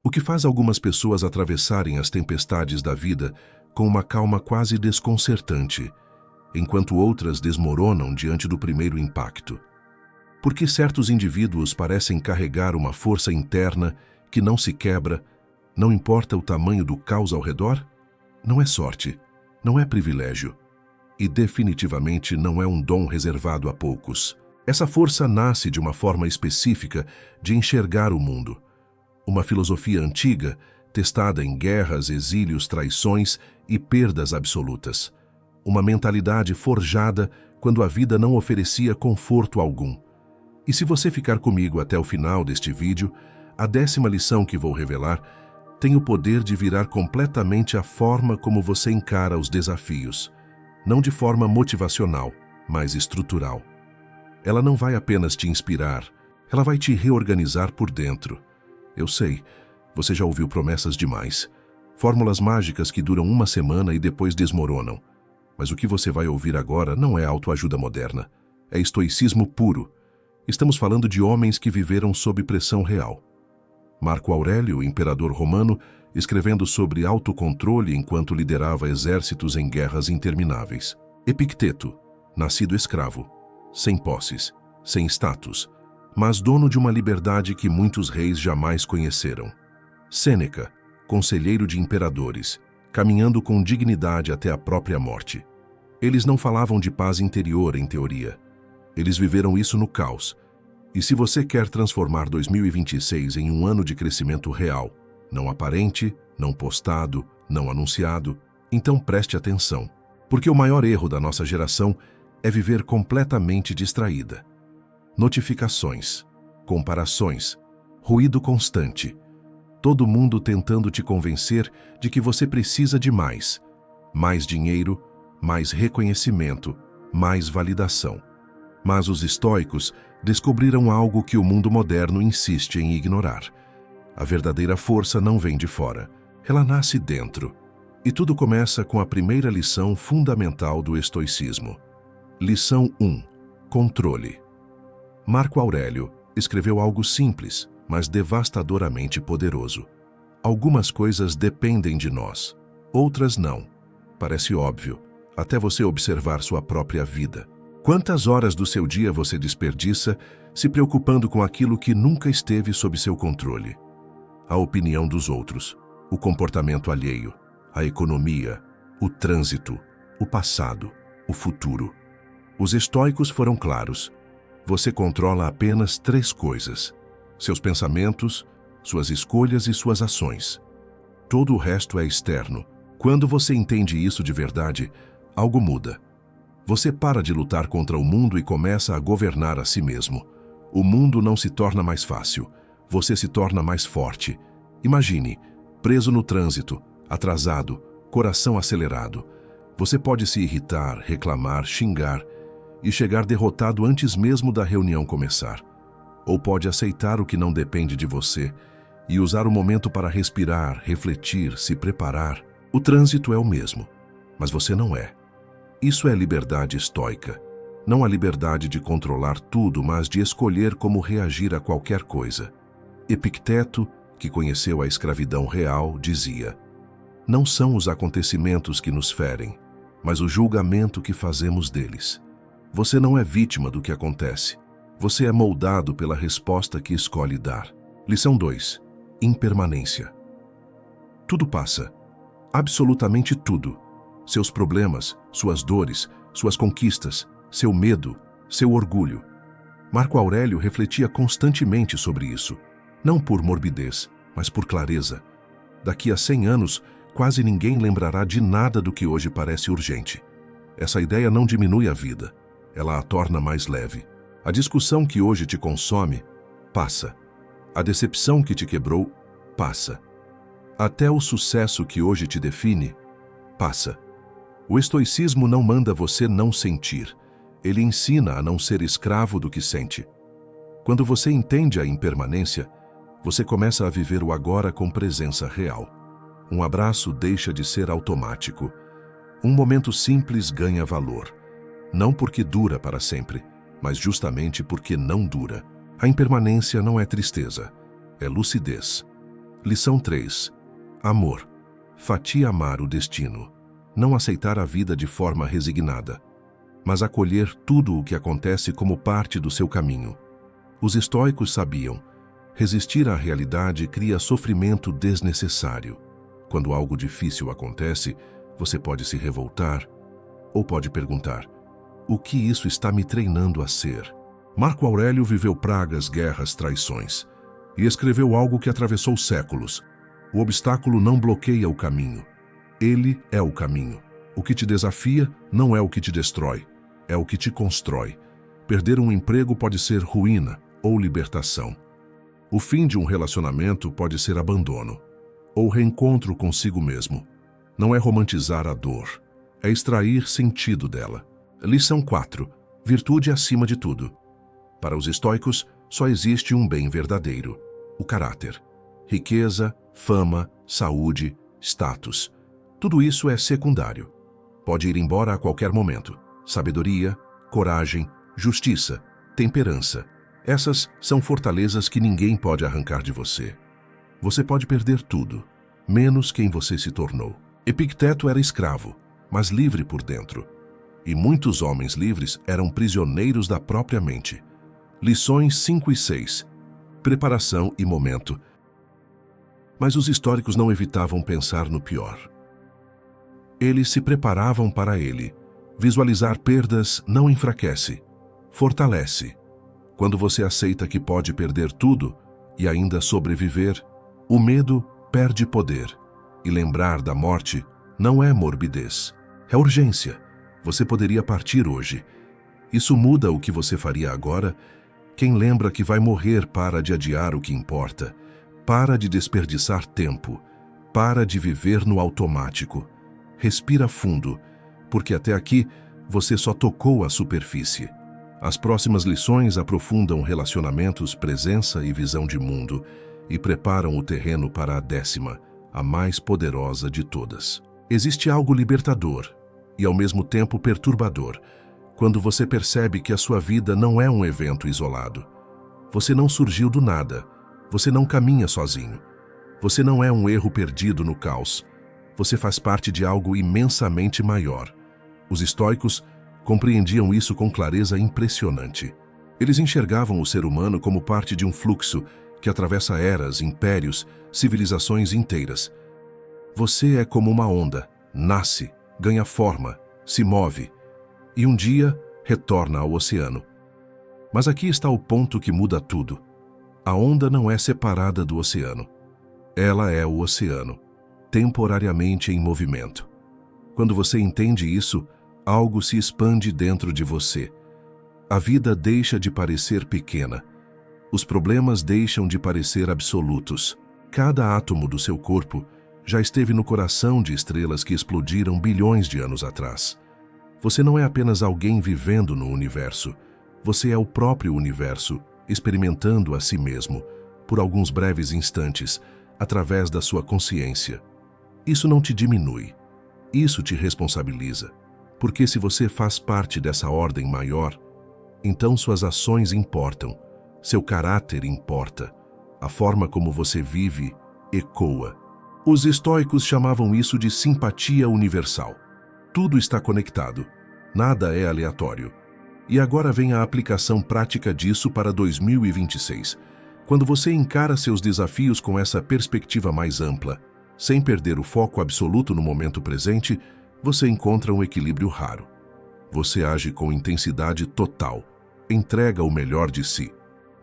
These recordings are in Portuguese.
O que faz algumas pessoas atravessarem as tempestades da vida com uma calma quase desconcertante, enquanto outras desmoronam diante do primeiro impacto. Por que certos indivíduos parecem carregar uma força interna que não se quebra, não importa o tamanho do caos ao redor? Não é sorte, não é privilégio, e definitivamente não é um dom reservado a poucos. Essa força nasce de uma forma específica de enxergar o mundo. Uma filosofia antiga, testada em guerras, exílios, traições e perdas absolutas. Uma mentalidade forjada quando a vida não oferecia conforto algum. E se você ficar comigo até o final deste vídeo, a 10ª lição que vou revelar tem o poder de virar completamente a forma como você encara os desafios, não de forma motivacional, mas estrutural. Ela não vai apenas te inspirar, ela vai te reorganizar por dentro. Eu sei, você já ouviu promessas demais, fórmulas mágicas que duram uma semana e depois desmoronam. Mas o que você vai ouvir agora não é autoajuda moderna, é estoicismo puro. Estamos falando de homens que viveram sob pressão real. Marco Aurélio, imperador romano, escrevendo sobre autocontrole enquanto liderava exércitos em guerras intermináveis. Epicteto, nascido escravo, sem posses, sem status, mas dono de uma liberdade que muitos reis jamais conheceram. Sêneca, conselheiro de imperadores, caminhando com dignidade até a própria morte. Eles não falavam de paz interior em teoria. Eles viveram isso no caos. E se você quer transformar 2026 em um ano de crescimento real, não aparente, não postado, não anunciado, então preste atenção. Porque o maior erro da nossa geração é viver completamente distraída. Notificações, comparações, ruído constante. Todo mundo tentando te convencer de que você precisa de mais. Mais dinheiro, mais reconhecimento, mais validação. Mas os estoicos descobriram algo que o mundo moderno insiste em ignorar. A verdadeira força não vem de fora, ela nasce dentro. E tudo começa com a primeira lição fundamental do estoicismo. Lição 1. Controle. Marco Aurélio escreveu algo simples, mas devastadoramente poderoso. Algumas coisas dependem de nós, outras não. Parece óbvio, até você observar sua própria vida. Quantas horas do seu dia você desperdiça se preocupando com aquilo que nunca esteve sob seu controle? A opinião dos outros, o comportamento alheio, a economia, o trânsito, o passado, o futuro. Os estoicos foram claros. Você controla apenas 3 coisas: seus pensamentos, suas escolhas e suas ações. Todo o resto é externo. Quando você entende isso de verdade, algo muda. Você para de lutar contra o mundo e começa a governar a si mesmo. O mundo não se torna mais fácil, você se torna mais forte. Imagine, preso no trânsito, atrasado, coração acelerado. Você pode se irritar, reclamar, xingar e chegar derrotado antes mesmo da reunião começar. Ou pode aceitar o que não depende de você e usar o momento para respirar, refletir, se preparar. O trânsito é o mesmo, mas você não é. Isso é liberdade estoica. Não a liberdade de controlar tudo, mas de escolher como reagir a qualquer coisa. Epicteto, que conheceu a escravidão real, dizia: não são os acontecimentos que nos ferem, mas o julgamento que fazemos deles. Você não é vítima do que acontece. Você é moldado pela resposta que escolhe dar. Lição 2. Impermanência. Tudo passa. Absolutamente tudo. Seus problemas, suas dores, suas conquistas, seu medo, seu orgulho. Marco Aurélio refletia constantemente sobre isso, não por morbidez, mas por clareza. Daqui a 100 anos, quase ninguém lembrará de nada do que hoje parece urgente. Essa ideia não diminui a vida, ela a torna mais leve. A discussão que hoje te consome, passa. A decepção que te quebrou, passa. Até o sucesso que hoje te define, passa. O estoicismo não manda você não sentir. Ele ensina a não ser escravo do que sente. Quando você entende a impermanência, você começa a viver o agora com presença real. Um abraço deixa de ser automático. Um momento simples ganha valor. Não porque dura para sempre, mas justamente porque não dura. A impermanência não é tristeza, é lucidez. Lição 3. Amor. Fatia amar o destino. Não aceitar a vida de forma resignada, mas acolher tudo o que acontece como parte do seu caminho. Os estoicos sabiam: resistir à realidade cria sofrimento desnecessário. Quando algo difícil acontece, você pode se revoltar ou pode perguntar: o que isso está me treinando a ser? Marco Aurélio viveu pragas, guerras, traições e escreveu algo que atravessou séculos. O obstáculo não bloqueia o caminho. Ele é o caminho. O que te desafia não é o que te destrói, é o que te constrói. Perder um emprego pode ser ruína ou libertação. O fim de um relacionamento pode ser abandono ou reencontro consigo mesmo. Não é romantizar a dor, é extrair sentido dela. Lição 4. Virtude acima de tudo. Para os estoicos, só existe um bem verdadeiro: o caráter. Riqueza, fama, saúde, status. Tudo isso é secundário. Pode ir embora a qualquer momento. Sabedoria, coragem, justiça, temperança. Essas são fortalezas que ninguém pode arrancar de você. Você pode perder tudo, menos quem você se tornou. Epicteto era escravo, mas livre por dentro. E muitos homens livres eram prisioneiros da própria mente. Lições 5 e 6. Preparação e momento. Mas os históricos não evitavam pensar no pior. Eles se preparavam para ele. Visualizar perdas não enfraquece, fortalece. Quando você aceita que pode perder tudo e ainda sobreviver, o medo perde poder. E lembrar da morte não é morbidez, é urgência. Você poderia partir hoje. Isso muda o que você faria agora. Quem lembra que vai morrer para de adiar o que importa, para de desperdiçar tempo, para de viver no automático. Respira fundo, porque até aqui você só tocou a superfície. As próximas lições aprofundam relacionamentos, presença e visão de mundo e preparam o terreno para a 10ª, a mais poderosa de todas. Existe algo libertador e ao mesmo tempo perturbador quando você percebe que a sua vida não é um evento isolado. Você não surgiu do nada, você não caminha sozinho, você não é um erro perdido no caos. Você faz parte de algo imensamente maior. Os estoicos compreendiam isso com clareza impressionante. Eles enxergavam o ser humano como parte de um fluxo que atravessa eras, impérios, civilizações inteiras. Você é como uma onda, nasce, ganha forma, se move e um dia retorna ao oceano. Mas aqui está o ponto que muda tudo. A onda não é separada do oceano. Ela é o oceano, temporariamente em movimento. Quando você entende isso, algo se expande dentro de você. A vida deixa de parecer pequena. Os problemas deixam de parecer absolutos. Cada átomo do seu corpo já esteve no coração de estrelas que explodiram bilhões de anos atrás. Você não é apenas alguém vivendo no universo. Você é o próprio universo, experimentando a si mesmo, por alguns breves instantes, através da sua consciência. Isso não te diminui, isso te responsabiliza, porque se você faz parte dessa ordem maior, então suas ações importam, seu caráter importa, a forma como você vive ecoa. Os estoicos chamavam isso de simpatia universal. Tudo está conectado, nada é aleatório. E agora vem a aplicação prática disso para 2026. Quando você encara seus desafios com essa perspectiva mais ampla, sem perder o foco absoluto no momento presente, você encontra um equilíbrio raro. Você age com intensidade total, entrega o melhor de si,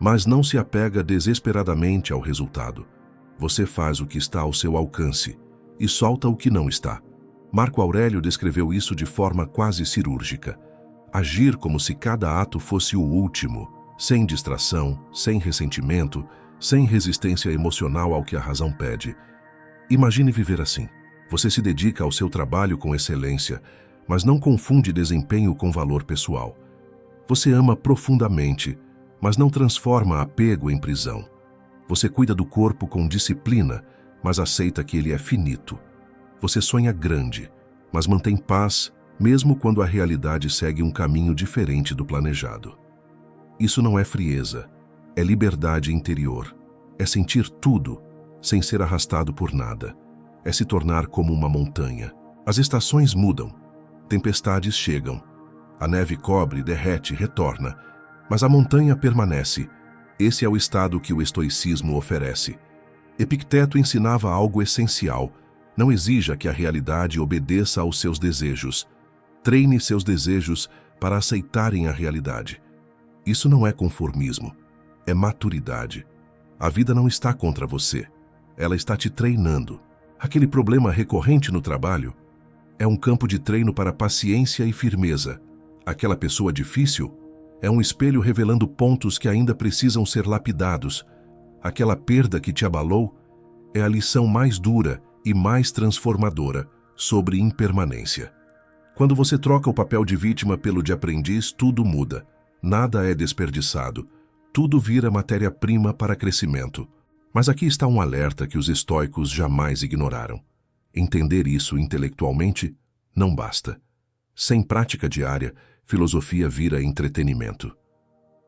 mas não se apega desesperadamente ao resultado. Você faz o que está ao seu alcance e solta o que não está. Marco Aurélio descreveu isso de forma quase cirúrgica. Agir como se cada ato fosse o último, sem distração, sem ressentimento, sem resistência emocional ao que a razão pede. Imagine viver assim. Você se dedica ao seu trabalho com excelência, mas não confunde desempenho com valor pessoal. Você ama profundamente, mas não transforma apego em prisão. Você cuida do corpo com disciplina, mas aceita que ele é finito. Você sonha grande, mas mantém paz, mesmo quando a realidade segue um caminho diferente do planejado. Isso não é frieza, é liberdade interior. É sentir tudo, sem ser arrastado por nada. É se tornar como uma montanha. As estações mudam, tempestades chegam, a neve cobre, derrete, retorna, mas a montanha permanece. Esse é o estado que o estoicismo oferece. Epicteto ensinava algo essencial: não exija que a realidade obedeça aos seus desejos. Treine seus desejos para aceitarem a realidade. Isso não é conformismo, é maturidade. A vida não está contra você, ela está te treinando. Aquele problema recorrente no trabalho é um campo de treino para paciência e firmeza. Aquela pessoa difícil é um espelho revelando pontos que ainda precisam ser lapidados. Aquela perda que te abalou é a lição mais dura e mais transformadora sobre impermanência. Quando você troca o papel de vítima pelo de aprendiz, tudo muda. Nada é desperdiçado. Tudo vira matéria-prima para crescimento. Mas aqui está um alerta que os estoicos jamais ignoraram. Entender isso intelectualmente não basta. Sem prática diária, filosofia vira entretenimento.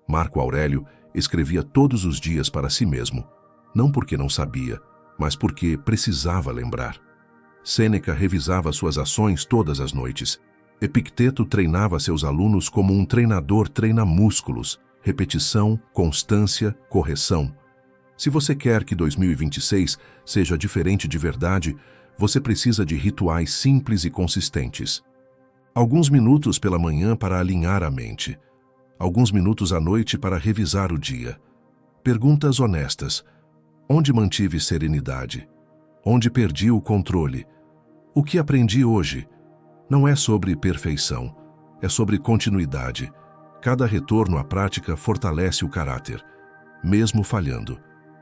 Marco Aurélio escrevia todos os dias para si mesmo, não porque não sabia, mas porque precisava lembrar. Sêneca revisava suas ações todas as noites. Epicteto treinava seus alunos como um treinador treina músculos: repetição, constância, correção. Se você quer que 2026 seja diferente de verdade, você precisa de rituais simples e consistentes. Alguns minutos pela manhã para alinhar a mente. Alguns minutos à noite para revisar o dia. Perguntas honestas. Onde mantive serenidade? Onde perdi o controle? O que aprendi hoje? Não é sobre perfeição, é sobre continuidade. Cada retorno à prática fortalece o caráter, mesmo falhando,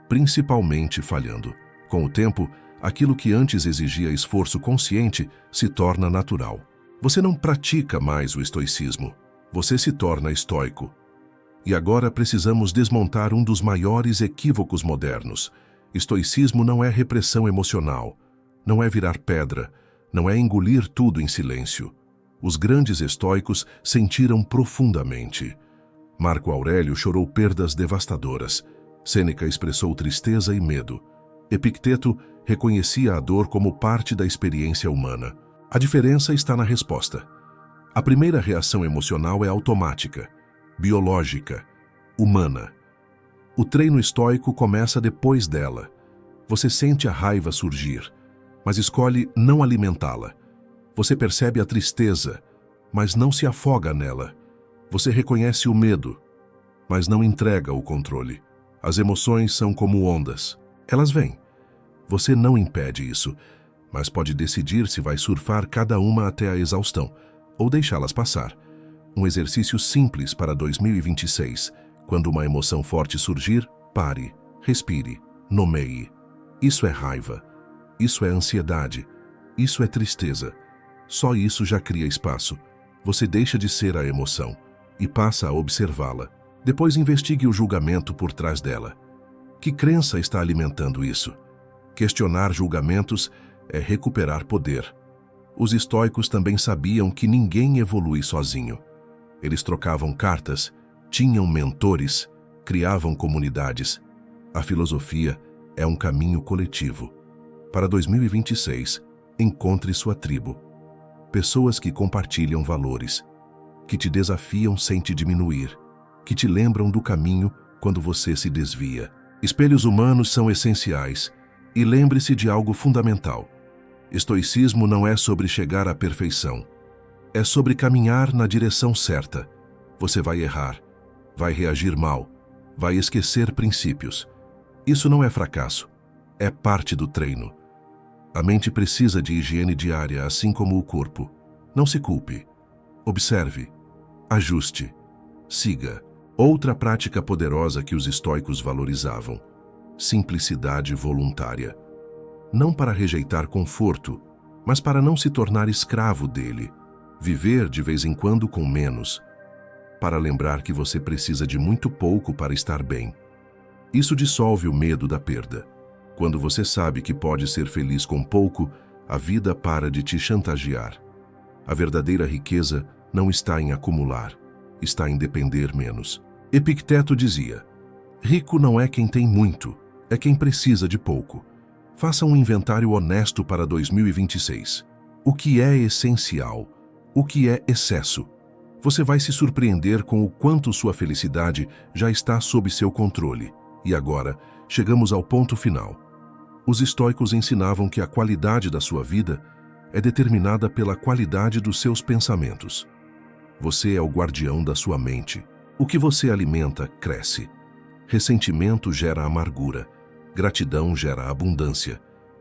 principalmente falhando. Com o tempo, aquilo que antes exigia esforço consciente se torna natural. Você não pratica mais o estoicismo, você se torna estoico. E agora precisamos desmontar um dos maiores equívocos modernos. Estoicismo não é repressão emocional, não é virar pedra, não é engolir tudo em silêncio. Os grandes estoicos sentiram profundamente. Marco Aurélio chorou perdas devastadoras. Sêneca expressou tristeza e medo. Epicteto reconhecia a dor como parte da experiência humana. A diferença está na resposta. A primeira reação emocional é automática, biológica, humana. O treino estoico começa depois dela. Você sente a raiva surgir, mas escolhe não alimentá-la. Você percebe a tristeza, mas não se afoga nela. Você reconhece o medo, mas não entrega o controle. As emoções são como ondas. Elas vêm. Você não impede isso, mas pode decidir se vai surfar cada uma até a exaustão ou deixá-las passar. Um exercício simples para 2026. Quando uma emoção forte surgir, pare, respire, nomeie. Isso é raiva. Isso é ansiedade. Isso é tristeza. Só isso já cria espaço. Você deixa de ser a emoção e passa a observá-la. Depois investigue o julgamento por trás dela. Que crença está alimentando isso? Questionar julgamentos é recuperar poder. Os estoicos também sabiam que ninguém evolui sozinho. Eles trocavam cartas, tinham mentores, criavam comunidades. A filosofia é um caminho coletivo. Para 2026, encontre sua tribo. Pessoas que compartilham valores, que te desafiam sem te diminuir, que te lembram do caminho quando você se desvia. Espelhos humanos são essenciais. E lembre-se de algo fundamental. Estoicismo não é sobre chegar à perfeição. É sobre caminhar na direção certa. Você vai errar, vai reagir mal, vai esquecer princípios. Isso não é fracasso, é parte do treino. A mente precisa de higiene diária, assim como o corpo. Não se culpe. Observe, ajuste, siga. Outra prática poderosa que os estoicos valorizavam: simplicidade voluntária. Não para rejeitar conforto, mas para não se tornar escravo dele. Viver de vez em quando com menos. Para lembrar que você precisa de muito pouco para estar bem. Isso dissolve o medo da perda. Quando você sabe que pode ser feliz com pouco, a vida para de te chantagear. A verdadeira riqueza não está em acumular, está em depender menos. Epicteto dizia: rico não é quem tem muito, é quem precisa de pouco. Faça um inventário honesto para 2026. O que é essencial? O que é excesso? Você vai se surpreender com o quanto sua felicidade já está sob seu controle. E agora, chegamos ao ponto final. Os estoicos ensinavam que a qualidade da sua vida é determinada pela qualidade dos seus pensamentos. Você é o guardião da sua mente. O que você alimenta, cresce. Ressentimento gera amargura. Gratidão gera abundância.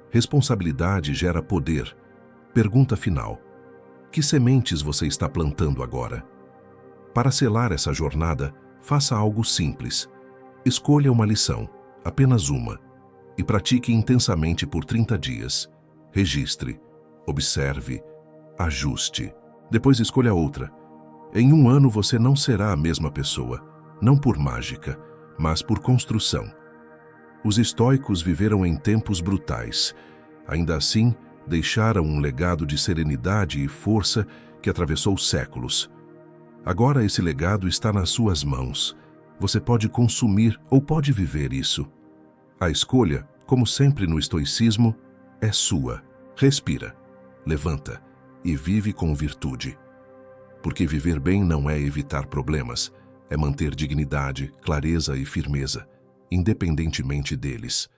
Responsabilidade gera poder. Pergunta final. Que sementes você está plantando agora? Para selar essa jornada, faça algo simples. Escolha uma lição, apenas uma, e pratique intensamente por 30 dias. Registre, observe, ajuste. Depois escolha outra. Em um ano você não será a mesma pessoa, não por mágica, mas por construção. Os estoicos viveram em tempos brutais. Ainda assim, deixaram um legado de serenidade e força que atravessou séculos. Agora esse legado está nas suas mãos. Você pode consumir ou pode viver isso. A escolha, como sempre no estoicismo, é sua. Respira, levanta e vive com virtude. Porque viver bem não é evitar problemas, é manter dignidade, clareza e firmeza, independentemente deles.